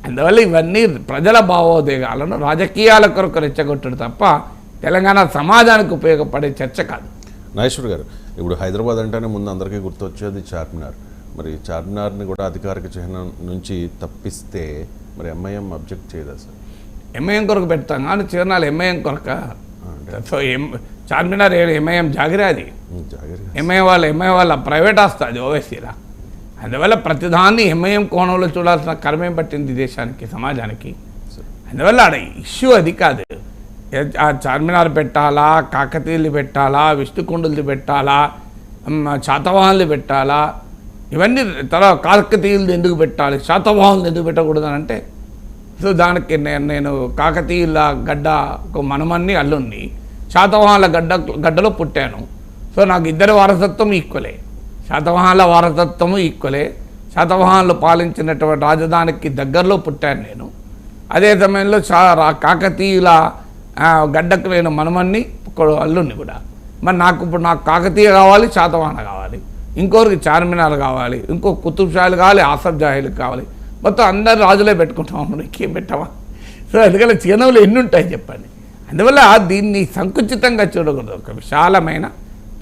అందువల్ల ఇవన్నీ ప్రజల భావోద్వేగాలను రాజకీయాల కొరకు రెచ్చగొట్టడు తప్ప తెలంగాణ సమాజానికి ఉపయోగపడే చర్చ కాదు. నాగేశ్వర్ గారు, ఇప్పుడు హైదరాబాద్ అంటేనే ముందు అందరికీ గుర్తొచ్చేది చార్మినార్. మరి చార్మినార్ని కూడా అధికారిక చిహ్నం నుంచి తప్పిస్తే మరి ఎంఐఎం అబ్జెక్ట్ చేయదా సార్? ఎంఐఎం కొరకు పెడతాం కానీ చిహ్నాలు ఎంఐఎం కొరక. సో చార్మినార్ ఎంఐఎం జాగిరే, అది ఎంఐఎం వాళ్ళ ప్రైవేట్ ఆస్తి, అది ఓవైసీలా. అందువల్ల ప్రతిదాన్ని ఎంఐఎం కోణంలో చూడాల్సిన కర్మేం పట్టింది దేశానికి, సమాజానికి. అందువల్ల ఆడ ఇష్యూ అది కాదు. చార్మినార్ పెట్టాలా, కాకతీయులు పెట్టాలా, విష్ణుకుండులు పెట్టాలా, శాతవాహనులు పెట్టాలా, ఇవన్నీ తర్వాత కాకతీయులు ఎందుకు పెట్టాలి, శాతవాహనులు ఎందుకు పెట్టకూడదు అని అంటే, సో దానికి నేను కాకతీయుల గడ్డకు మనమన్ని అల్లుణ్ణి, శాతవాహనుల గడ్డలో పుట్టాను. సో నాకు ఇద్దరి వారసత్వం ఈక్వలే, శాతవాహనుల వారసత్వము ఈక్వలే, శాతవాహనులు పాలించినటువంటి రాజధానికి దగ్గరలో పుట్టాను నేను. అదే సమయంలో కాకతీయుల గడ్డకు నేను మనమన్ని అల్లుణ్ణి కూడా. మరి నాకు ఇప్పుడు నాకు కాకతీయ కావాలి, శాతవాహన కావాలి, ఇంకోరికి చార్మినార్ కావాలి, ఇంకో కుతుబ్ షాలు కావాలి, ఆసఫ్ జాహీలు కావాలి, మొత్తం అందరు రాజులే పెట్టుకుంటాం, మనకేం పెట్టామా? సో అందుకని చిహ్నంలో ఎన్ని ఉంటాయి చెప్పండి. అందువల్ల దీన్ని సంకుచితంగా చూడకూడదు. ఒక విశాలమైన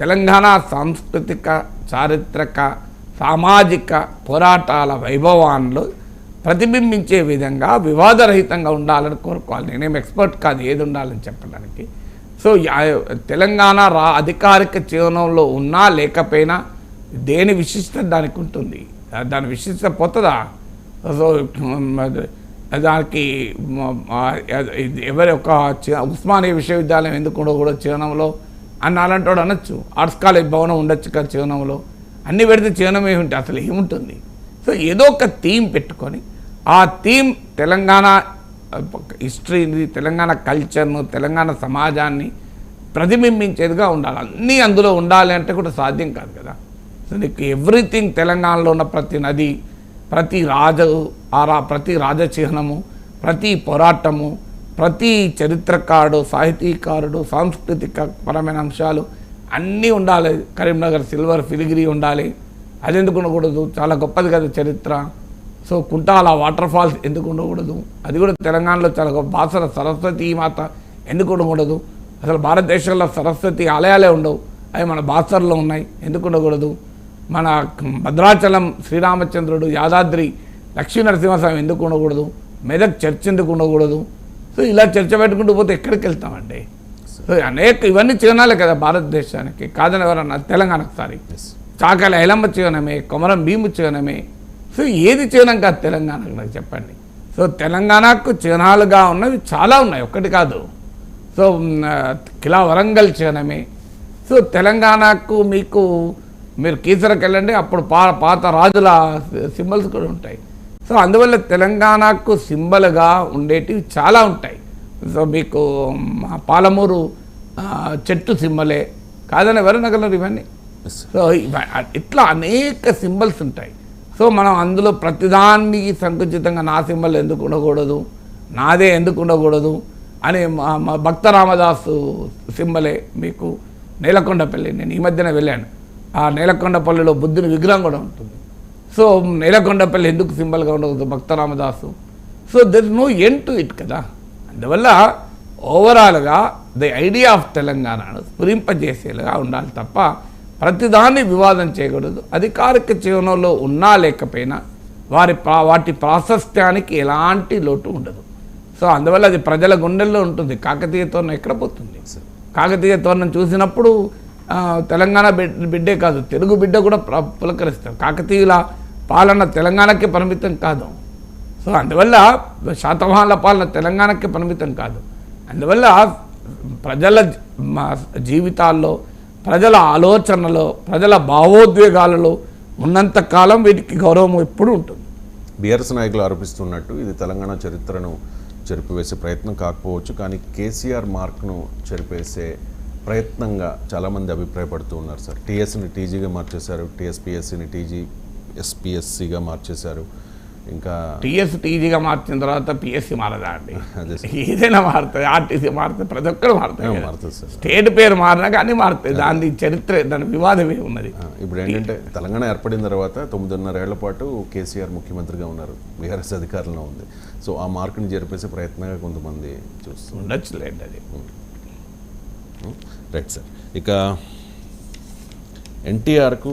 తెలంగాణ సాంస్కృతిక, చారిత్రక, సామాజిక పోరాటాల వైభవాన్ని ప్రతిబింబించే విధంగా వివాదరహితంగా ఉండాలని కోరుకోవాలి. నేనేం ఎక్స్పర్ట్ కాదు ఏది ఉండాలని చెప్పడానికి. సో తెలంగాణ అధికారిక చిహ్నంలో ఉన్నా లేకపోయినా దేని విశిష్టత దానికి ఉంటుంది. దాని విశిష్టత పోతుందా? సో దానికి ఎవరి ఒక ఉస్మానియా విశ్వవిద్యాలయం ఎందుకు ఉండకూడదు చిహ్నంలో అని అలాంటి వాడు అనొచ్చు. ఆర్ట్స్ కాలేజ్ భవనం ఉండొచ్చు కదా చిహ్నంలో. అన్నీ పెడితే చిహ్నం ఏముంటుంది, అసలు ఏముంటుంది? సో ఏదో ఒక థీమ్ పెట్టుకొని ఆ థీమ్ తెలంగాణ హిస్టరీని, తెలంగాణ కల్చర్ను, తెలంగాణ సమాజాన్ని ప్రతిబింబించేదిగా ఉండాలి. అన్నీ అందులో ఉండాలి అంటే కూడా సాధ్యం కాదు కదా. సో నీకు ఎవ్రీథింగ్ తెలంగాణలో ఉన్న ప్రతి నది, ప్రతి ప్రతి రాజచిహ్నము, ప్రతి పోరాటము, ప్రతి చరిత్రకారుడు, సాహితీకారుడు, సాంస్కృతిక పరమైన అంశాలు అన్నీ ఉండాలి. కరీంనగర్ సిల్వర్ ఫిలిగిరి ఉండాలి, అది ఎందుకు ఉండకూడదు? చాలా గొప్పది కదా చరిత్ర. సో కుంటాల వాటర్ ఫాల్స్ ఎందుకు ఉండకూడదు? అది కూడా తెలంగాణలో చాలా గొప్ప. బాసర సరస్వతి మాత ఎందుకు ఉండకూడదు? అసలు భారతదేశంలో సరస్వతి ఆలయాలే ఉండవు, అవి మన బాసరలో ఉన్నాయి, ఎందుకు ఉండకూడదు? మన భద్రాచలం శ్రీరామచంద్రుడు, యాదాద్రి లక్ష్మీ నరసింహస్వామి ఎందుకు ఉండకూడదు? మెదక్ చర్చ్ ఎందుకు ఉండకూడదు? సో ఇలా చర్చ పెట్టుకుంటూ పోతే ఎక్కడికి వెళ్తామండి? సో అనేక ఇవన్నీ చిహ్నాలే కదా భారతదేశానికి, కాదని ఎవరన్నా తెలంగాణకు సారి చాకల ఐలమ్మ చిహ్నమే, కొమరం భీము చిహ్నమే. సో ఏది చిహ్నం కాదు తెలంగాణకు నాకు చెప్పండి. సో తెలంగాణకు చిహ్నాలుగా ఉన్నవి చాలా ఉన్నాయి, ఒక్కటి కాదు. సో కిలా వరంగల్ చిహ్నమే. సో తెలంగాణకు మీరు కీసరకు వెళ్ళండి, అప్పుడు పాత రాజుల సింబల్స్ కూడా ఉంటాయి. సో అందువల్ల తెలంగాణకు సింబల్గా ఉండేటివి చాలా ఉంటాయి. సో మీకు పాలమూరు చెట్టు సింబలే, కాదని ఎవరనగలరు ఇవన్నీ. సో ఇట్లా అనేక సింబల్స్ ఉంటాయి. సో మనం అందులో ప్రతిదానికి సంకుచితంగా నా సింబల్ ఎందుకు ఉండకూడదు, నాదే ఎందుకు ఉండకూడదు అని భక్త రామదాసు సింబలే మీకు నేలకొండపల్లి. నేను ఈ మధ్యన వెళ్ళాను, ఆ నేలకొండపల్లిలో బుద్ధుని విగ్రహం కూడా ఉంటుంది. సో నేలకొండపల్లి ఎందుకు సింబల్గా ఉండకూడదు Bhakta Ramadasu? So there is no end to it కదా. అందువల్ల ఓవరాల్గా ది ఐడియా ఆఫ్ తెలంగాణను స్ఫురింపజేసేలాగా ఉండాలి తప్ప ప్రతిదాన్ని వివాదం చేయకూడదు. అధికారిక జీవనంలో ఉన్నా లేకపోయినా వాటి ప్రాశస్త్యానికి ఎలాంటి లోటు ఉండదు. సో అందువల్ల అది ప్రజల గుండెల్లో ఉంటుంది. కాకతీయ తోరణం ఎక్కడ పోతుంది? కాకతీయ తోరణం చూసినప్పుడు తెలంగాణ బిడ్డే కాదు, తెలుగు బిడ్డ కూడా పులకరిస్తారు. కాకతీయుల పాలన తెలంగాణకి పరిమితం కాదు. సో అందువల్ల శాతవాహనుల పాలన తెలంగాణకి పరిమితం కాదు. అందువల్ల ప్రజల జీవితాల్లో, ప్రజల ఆలోచనలో, ప్రజల భావోద్వేగాలలో ఉన్నంతకాలం వీటికి గౌరవం ఎప్పుడూ ఉంటుంది. బీఆర్ఎస్ నాయకులు ఆరోపిస్తున్నట్టు ఇది తెలంగాణ చరిత్రను చెరిపివేసే ప్రయత్నం కాకపోవచ్చు, కానీ కేసీఆర్ మార్క్ను చెరిపేసే ప్రయత్నంగా చాలామంది అభిప్రాయపడుతూ ఉన్నారు సార్. టీఎస్ని టీజీగా మార్చేశారు, టీఎస్పీఎస్సీని ఎస్పీఎస్సీగా మార్చేశారు. ఇంకా టీఎస్ టీజీగా మార్చిన తర్వాత పిఎస్సి మారదా అండి? అదే సార్. ఏదైనా మారుతుంది, ఆర్టీసీ మారుతుంది, ప్రతి ఒక్కరు మారుతాయి కదా. మారుతుంది సార్. స్టేట్ పేరు మారినా కానీ మారుతాయి, దాని చరిత్ర, దాని వివాదమే ఉన్నది. ఇప్పుడు ఏంటంటే తెలంగాణ ఏర్పడిన తర్వాత 9.5 ఏళ్ల పాటు కేసీఆర్ ముఖ్యమంత్రిగా ఉన్నారు, బీఆర్ఎస్ అధికారంలో ఉంది. సో ఆ మార్కుని జరిపేసే ప్రయత్నంగా కొంతమంది చూస్తున్నారు. ఉండొచ్చులేండి అది. Right sir. ఇక ఎన్టీఆర్కు